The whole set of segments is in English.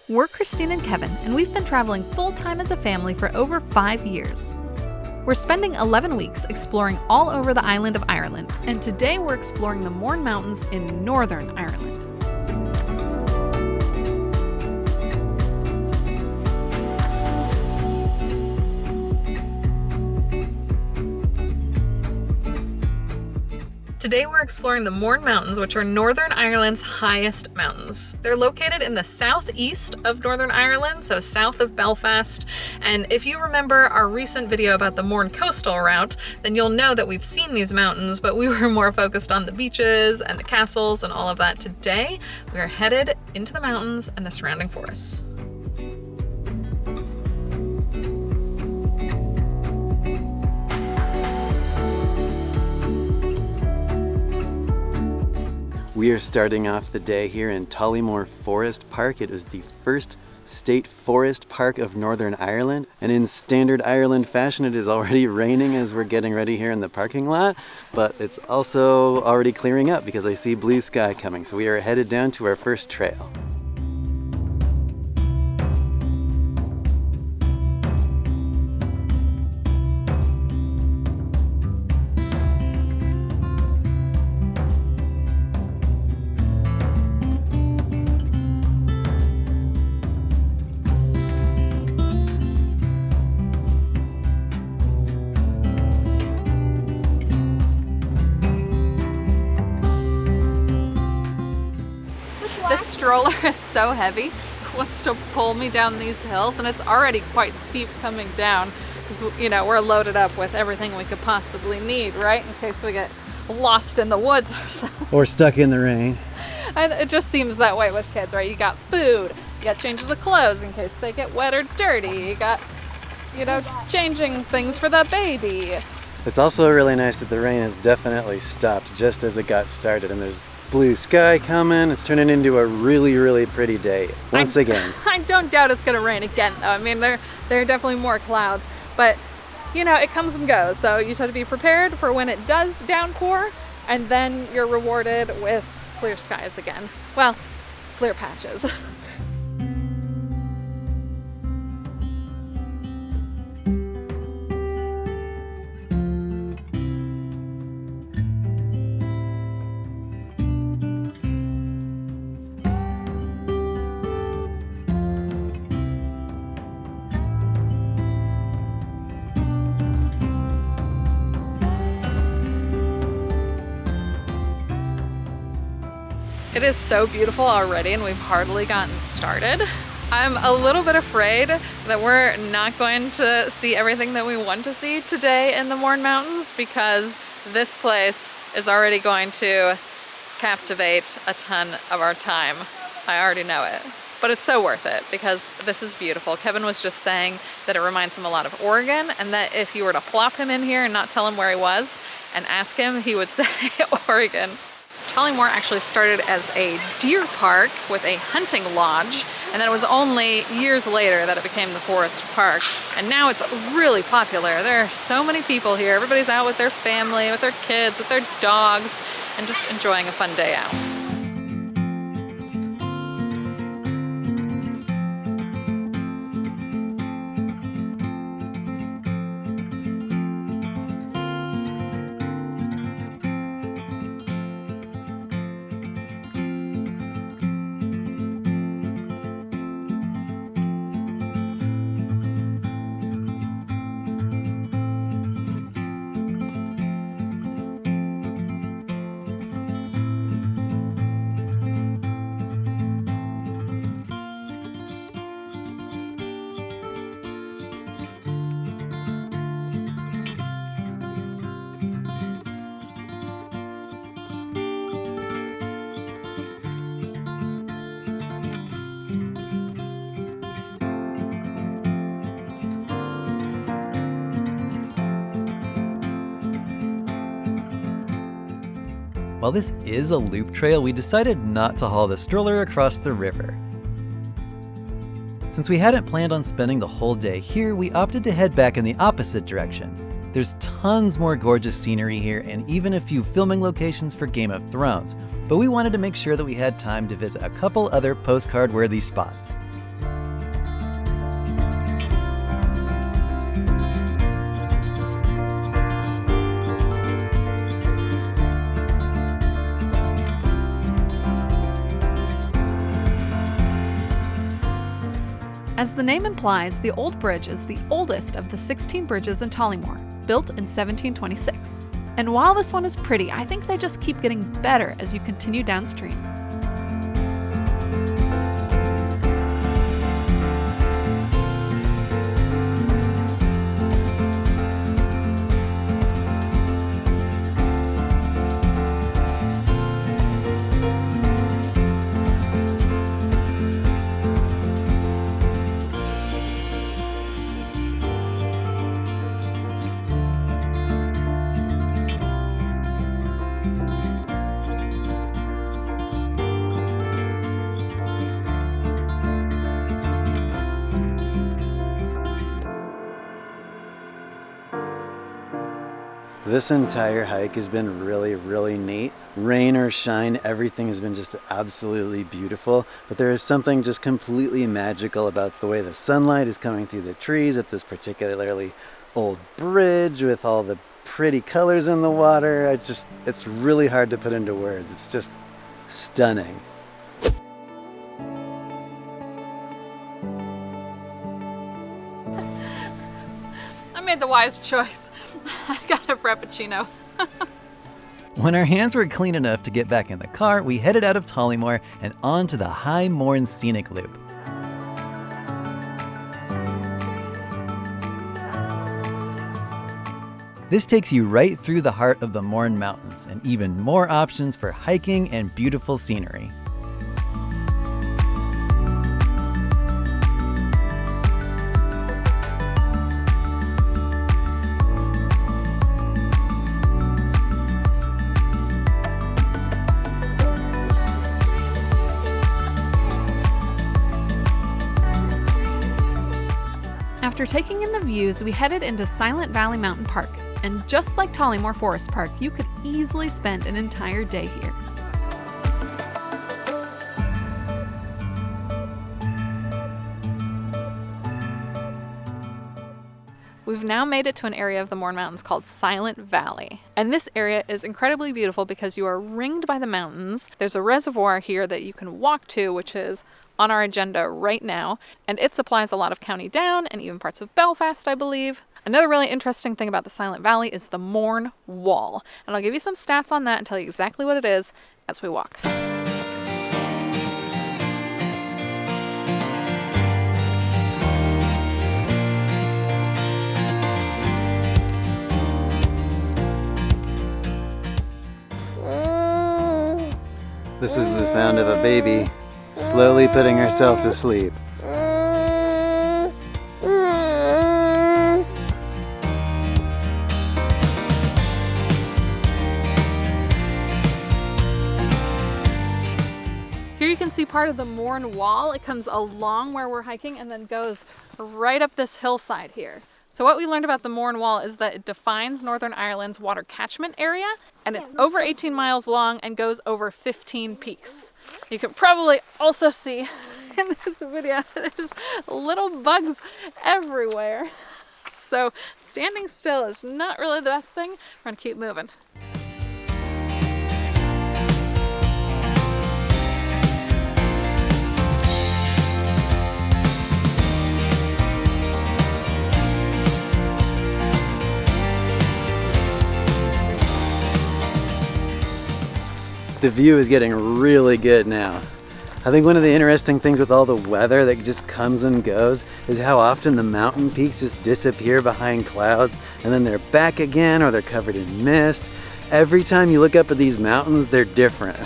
We're Christine and Kevin, and we've been traveling full-time as a family for over 5 years. We're spending 11 weeks exploring all over the island of Ireland, and today we're exploring the Mourne Mountains in Northern Ireland. Today we're exploring the Mourne Mountains, which are Northern Ireland's highest mountains. They're located in the southeast of Northern Ireland, so south of Belfast. And if you remember our recent video about the Mourne coastal route, then you'll know that we've seen these mountains, but we were more focused on the beaches and the castles and all of that. Today, we are headed into the mountains and the surrounding forests. We are starting off the day here in Tollymore Forest Park. It is the first state forest park of Northern Ireland. And in standard Ireland fashion, it is already raining as we're getting ready here in the parking lot. But it's also already clearing up because I see blue sky coming. So we are headed down to our first trail. This stroller is so heavy, it wants to pull me down these hills, and it's already quite steep coming down because, you know, we're loaded up with everything we could possibly need, right? In case we get lost in the woods or something. Or stuck in the rain. And it just seems that way with kids, right? You got food, you got changes of clothes in case they get wet or dirty, you got, you know, changing things for the baby. It's also really nice that the rain has definitely stopped just as it got started, and there's blue sky coming. It's turning into a really, really pretty day once again. I don't doubt it's going to rain again, though. I mean, there are definitely more clouds, but you know, it comes and goes. So you just have to be prepared for when it does downpour, and then you're rewarded with clear skies again. Well, clear patches. It is so beautiful already, and we've hardly gotten started. I'm a little bit afraid that we're not going to see everything that we want to see today in the Mourne Mountains, because this place is already going to captivate a ton of our time. I already know it. But it's so worth it because this is beautiful. Kevin was just saying that it reminds him a lot of Oregon, and that if you were to plop him in here and not tell him where he was and ask him, he would say Oregon. Tollymore actually started as a deer park with a hunting lodge, and then it was only years later that it became the forest park. And now it's really popular. There are so many people here. Everybody's out with their family, with their kids, with their dogs, and just enjoying a fun day out. While this is a loop trail, we decided not to haul the stroller across the river. Since we hadn't planned on spending the whole day here, we opted to head back in the opposite direction. There's tons more gorgeous scenery here and even a few filming locations for Game of Thrones, but we wanted to make sure that we had time to visit a couple other postcard-worthy spots. As the name implies, the Old Bridge is the oldest of the 16 bridges in Tollymore, built in 1726. And while this one is pretty, I think they just keep getting better as you continue downstream. This entire hike has been really neat. Rain or shine, everything has been just absolutely beautiful. But there is something just completely magical about the way the sunlight is coming through the trees at this particularly old bridge with all the pretty colors in the water. It's really hard to put into words. It's just stunning. I made the wise choice. I got a Frappuccino. When our hands were clean enough to get back in the car, we headed out of Tollymore and on to the High Mournes Scenic Loop. This takes you right through the heart of the Mourne Mountains and even more options for hiking and beautiful scenery. After taking in the views, we headed into Silent Valley Mountain Park. And just like Tollymore Forest Park, you could easily spend an entire day here. We've now made it to an area of the Mourne Mountains called Silent Valley. And this area is incredibly beautiful because you are ringed by the mountains. There's a reservoir here that you can walk to, which is on our agenda right now. And it supplies a lot of County Down and even parts of Belfast, I believe. Another really interesting thing about the Silent Valley is the Mourne Wall. And I'll give you some stats on that and tell you exactly what it is as we walk. This is the sound of a baby slowly putting herself to sleep. Here you can see part of the Mourne Wall. It comes along where we're hiking and then goes right up this hillside here. So what we learned about the Mourne Wall is that it defines Northern Ireland's water catchment area, and it's over 18 miles long and goes over 15 peaks. You can probably also see in this video there's little bugs everywhere. So standing still is not really the best thing. We're gonna keep moving. The view is getting really good now. I think one of the interesting things with all the weather that just comes and goes is how often the mountain peaks just disappear behind clouds and then they're back again or they're covered in mist. Every time you look up at these mountains, they're different.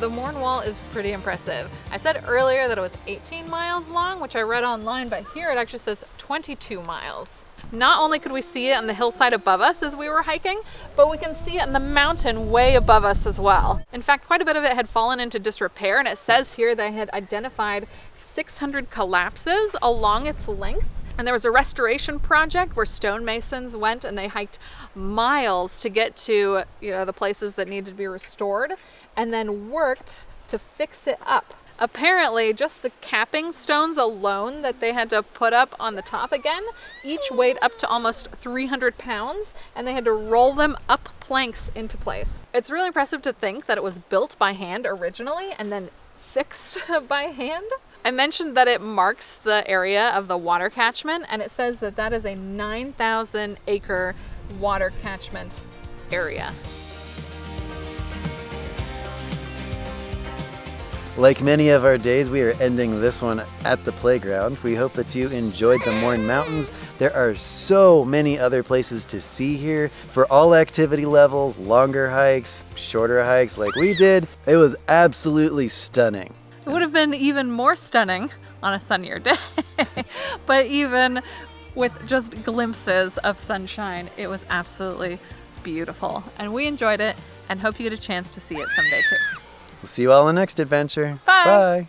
The Mourne Wall is pretty impressive. I said earlier that it was 18 miles long, which I read online, but here it actually says 22 miles. Not only could we see it on the hillside above us as we were hiking, but we can see it in the mountain way above us as well. In fact, quite a bit of it had fallen into disrepair, and it says here they had identified 600 collapses along its length. And there was a restoration project where stonemasons went and they hiked miles to get to, the places that needed to be restored, and then worked to fix it up. Apparently, just the capping stones alone that they had to put up on the top again, each weighed up to almost 300 pounds, and they had to roll them up planks into place. It's really impressive to think that it was built by hand originally and then fixed by hand. I mentioned that it marks the area of the water catchment, and it says that that is a 9,000 acre water catchment area. Like many of our days, we are ending this one at the playground. We hope that you enjoyed the Mourne Mountains. There are so many other places to see here for all activity levels, longer hikes, shorter hikes like we did. It was absolutely stunning. It would have been even more stunning on a sunnier day, but even with just glimpses of sunshine, it was absolutely beautiful. And we enjoyed it and hope you get a chance to see it someday too. We'll see you all in the next adventure. Bye. Bye.